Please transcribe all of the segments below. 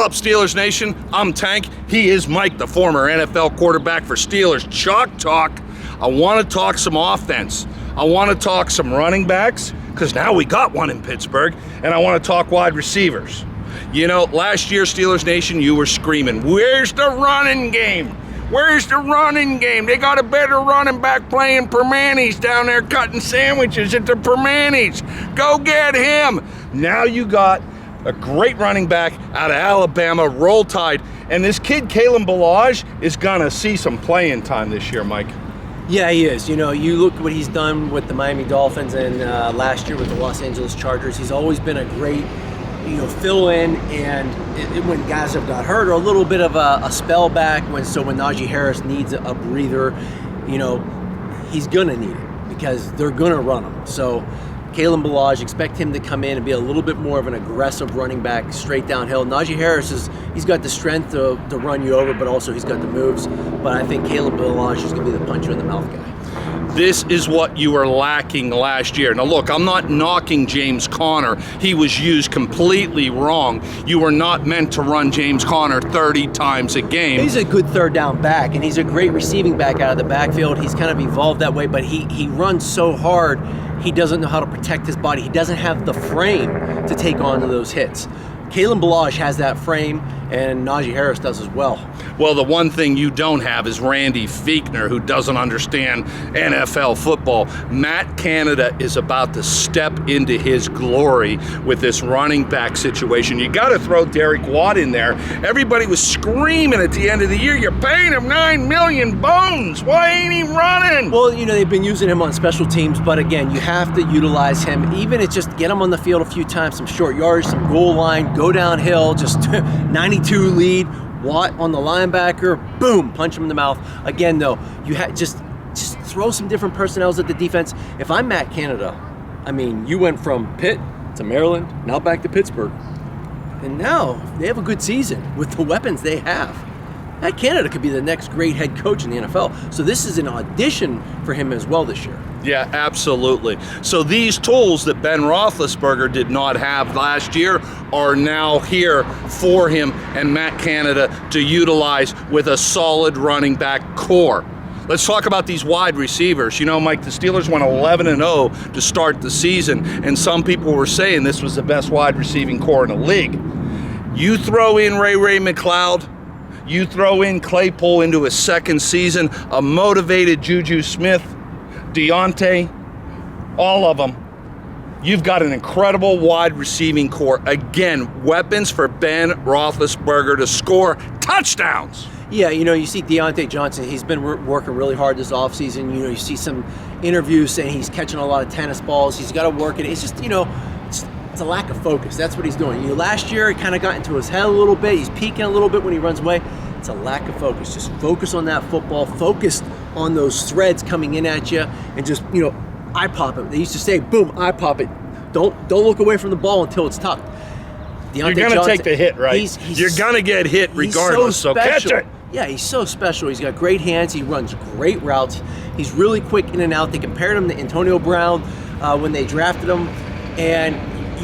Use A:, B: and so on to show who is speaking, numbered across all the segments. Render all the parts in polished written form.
A: up, Steelers Nation? I'm Tank. He is Mike, the former NFL quarterback for Steelers Chalk Talk. I want to talk some offense. I want to talk some running backs, because now we got one in Pittsburgh, and I want to talk wide receivers. You know, last year, Steelers Nation, you were screaming, where's the running game? Where's the running game? They got a better running back playing Permanis down there cutting sandwiches at the Permanis. Go get him. Now you got a great running back out of Alabama, Roll Tide. And this kid, Kalen Ballage, is going to see some playing time this year, Mike.
B: Yeah, he is. You know, you look what he's done with the Miami Dolphins and last year with the Los Angeles Chargers. He's always been a great, fill in, and when guys have got hurt or a little bit of a spell back, when Najee Harris needs a breather, he's going to need it because they're going to run him. So Kalen Ballage, expect him to come in and be a little bit more of an aggressive running back straight downhill. Najee Harris, he's got the strength to run you over, but also he's got the moves. But I think Kalen Ballage is going to be the puncher in the mouth guy.
A: This is what you were lacking last year. Now look, I'm not knocking James Conner. He was used completely wrong. You were not meant to run James Conner 30 times a game.
B: He's a good third down back, and he's a great receiving back out of the backfield. He's kind of evolved that way, but he runs so hard, he doesn't know how to protect his body. He doesn't have the frame to take on to those hits. Kalen Ballage has that frame, and Najee Harris does as well.
A: Well, the one thing you don't have is Randy Fichtner, who doesn't understand NFL football. Matt Canada is about to step into his glory with this running back situation. You got to throw Derek Watt in there. Everybody was screaming at the end of the year, you're paying him $9 million bones. Why ain't he running?
B: Well, they've been using him on special teams, but again, you have to utilize him. Even it's just get him on the field a few times, some short yardage, some goal line, go downhill, just 92 lead, Watt on the linebacker, boom, punch him in the mouth. Again, though, you just throw some different personnels at the defense. If I'm Matt Canada, you went from Pitt to Maryland, now back to Pittsburgh, and now they have a good season with the weapons they have. Matt Canada could be the next great head coach in the NFL. So this is an audition for him as well this year.
A: Yeah, absolutely. So these tools that Ben Roethlisberger did not have last year are now here for him and Matt Canada to utilize with a solid running back core. Let's talk about these wide receivers. Mike, the Steelers went 11-0 to start the season, and some people were saying this was the best wide receiving core in the league. You throw in Ray McLeod, you throw in Claypool into his second season, a motivated Juju Smith, Deontay, all of them. You've got an incredible wide receiving core. Again, weapons for Ben Roethlisberger to score touchdowns.
B: Yeah, you see Deontay Johnson, he's been working really hard this offseason. You see some interviews saying he's catching a lot of tennis balls. He's got to work it. It's just, it's a lack of focus. That's what he's doing. Last year, it kind of got into his head a little bit. He's peeking a little bit when he runs away. It's a lack of focus. Just focus on that football. Focus on those threads coming in at you, and just, eye pop it. They used to say, boom, eye pop it. Don't look away from the ball until it's tucked.
A: You're going to take the hit, right? You're going to get hit regardless, so catch it.
B: Yeah, he's so special. He's got great hands. He runs great routes. He's really quick in and out. They compared him to Antonio Brown when they drafted him, and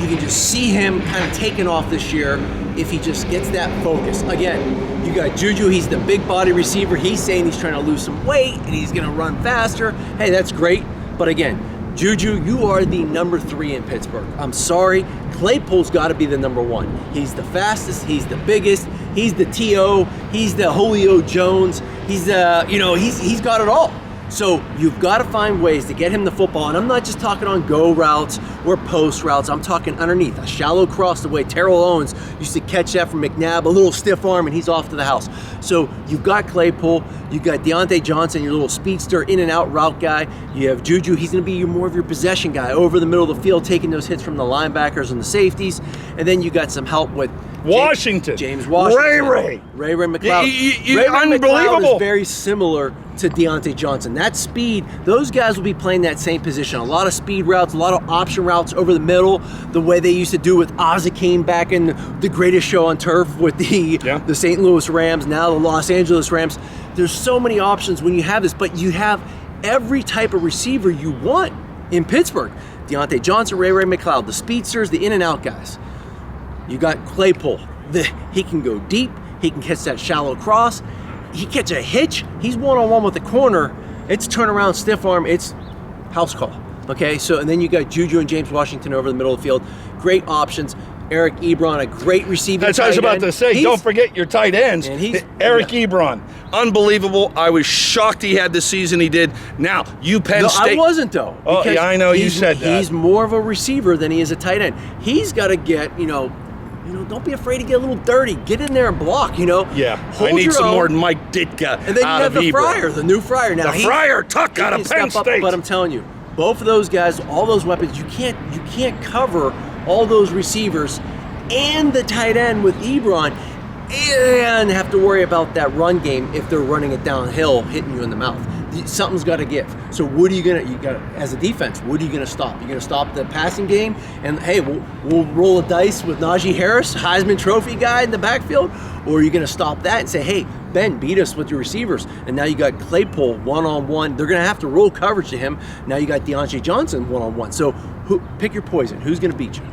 B: you can just see him kind of taking off this year if he just gets that focus. Again, you got Juju. He's the big body receiver. He's saying he's trying to lose some weight and he's going to run faster. Hey, that's great. But again, Juju, you are the number 3 in Pittsburgh. I'm sorry. Claypool's got to be the number 1. He's the fastest. He's the biggest. He's the T.O. He's the Julio Jones. He's he's got it all. So you've got to find ways to get him the football. And I'm not just talking on go routes or post routes. I'm talking underneath, a shallow cross, the way Terrell Owens used to catch that from McNabb, a little stiff arm, and he's off to the house. So you've got Claypool. You've got Deontay Johnson, your little speedster in and out route guy. You have Juju. He's going to be more of your possession guy over the middle of the field, taking those hits from the linebackers and the safeties. And then you got some help with
A: Washington.
B: James Washington.
A: Ray
B: McLeod.
A: Ray
B: McLeod is very similar to Deontay Johnson. That speed, those guys will be playing that same position. A lot of speed routes, a lot of option routes over the middle, the way they used to do with Ozzie back in the greatest show on turf with the St. Louis Rams, now the Los Angeles Rams. There's so many options when you have this, but you have every type of receiver you want in Pittsburgh. Deontay Johnson, Ray McLeod, the speedsters, the in and out guys. You got Claypool, He can go deep. He can catch that shallow cross. He catch a hitch. He's one-on-one with the corner. It's turnaround, stiff arm. It's house call. Okay, so and then you got Juju and James Washington over the middle of the field. Great options. Eric Ebron, a great receiving
A: That's what I was about to say. Don't forget your tight ends.
B: And he's,
A: Eric Ebron, unbelievable. I was shocked he had the season he did. Now, Penn State.
B: I wasn't, though.
A: Oh, yeah, I know you said that.
B: He's more of a receiver than he is a tight end. He's got to get, don't be afraid to get a little dirty. Get in there and block,
A: Yeah,
B: Hold
A: I need
B: your
A: some
B: own.
A: more Mike Ditka
B: And then you have the
A: Ebron.
B: Fryer, the new Fryer. Now,
A: The Fryer Tuck out of Penn State.
B: But I'm telling you, both of those guys, all those weapons, you can't cover all those receivers and the tight end with Ebron and have to worry about that run game if they're running it downhill, hitting you in the mouth. Something's got to give. So what are you gonna? As a defense, what are you gonna stop? You're gonna stop the passing game, and hey, we'll roll a dice with Najee Harris, Heisman Trophy guy in the backfield, or are you gonna stop that and say, hey, Ben, beat us with your receivers, and now you got Claypool one-on-one. They're gonna have to roll coverage to him. Now you got Deontay Johnson one-on-one. So pick your poison. Who's gonna beat you?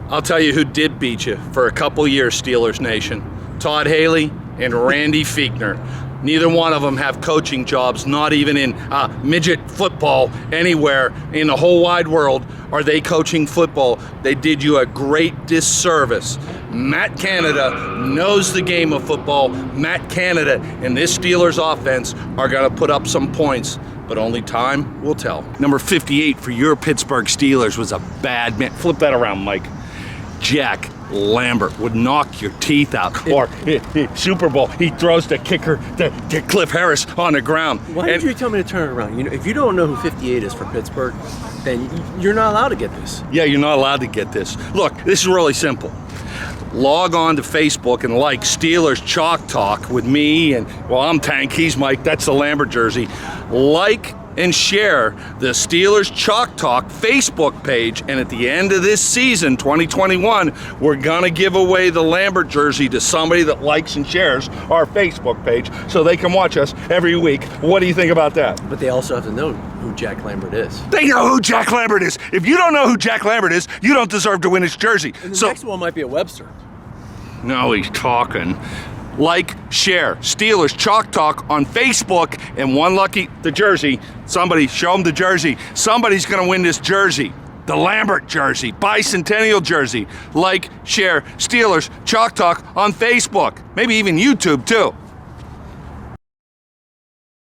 A: I'll tell you who did beat you for a couple years, Steelers Nation. Todd Haley and Randy Fichtner. Neither one of them have coaching jobs, not even in midget football anywhere in the whole wide world are they coaching football. They did you a great disservice. Matt Canada knows the game of football. Matt Canada and this Steelers offense are going to put up some points, but only time will tell. Number 58 for your Pittsburgh Steelers was a bad man. Flip that around, Mike. Jack Lambert would knock your teeth out. Or Super Bowl, he throws the kicker to Cliff Harris on the ground.
B: Why did you tell me to turn it around? If you don't know who 58 is for Pittsburgh, then you're not allowed to get this.
A: Yeah, you're not allowed to get this. Look, this is really simple. Log on to Facebook and like Steelers Chalk Talk with me and, well, I'm Tank, he's Mike, that's the Lambert jersey. Like and share the Steelers Chalk Talk Facebook page, and at the end of this season, 2021, we're gonna give away the Lambert jersey to somebody that likes and shares our Facebook page so they can watch us every week. What do you think about that?
B: But they also have to know who Jack Lambert is.
A: They know who Jack Lambert is. If you don't know who Jack Lambert is, you don't deserve to win his jersey.
B: And the next one might be a Webster.
A: No, he's talking. Like, share, Steelers Chalk Talk on Facebook, and one lucky, the jersey. Somebody, show them the jersey. Somebody's going to win this jersey. The Lambert jersey, bicentennial jersey. Like, share, Steelers Chalk Talk on Facebook. Maybe even YouTube, too.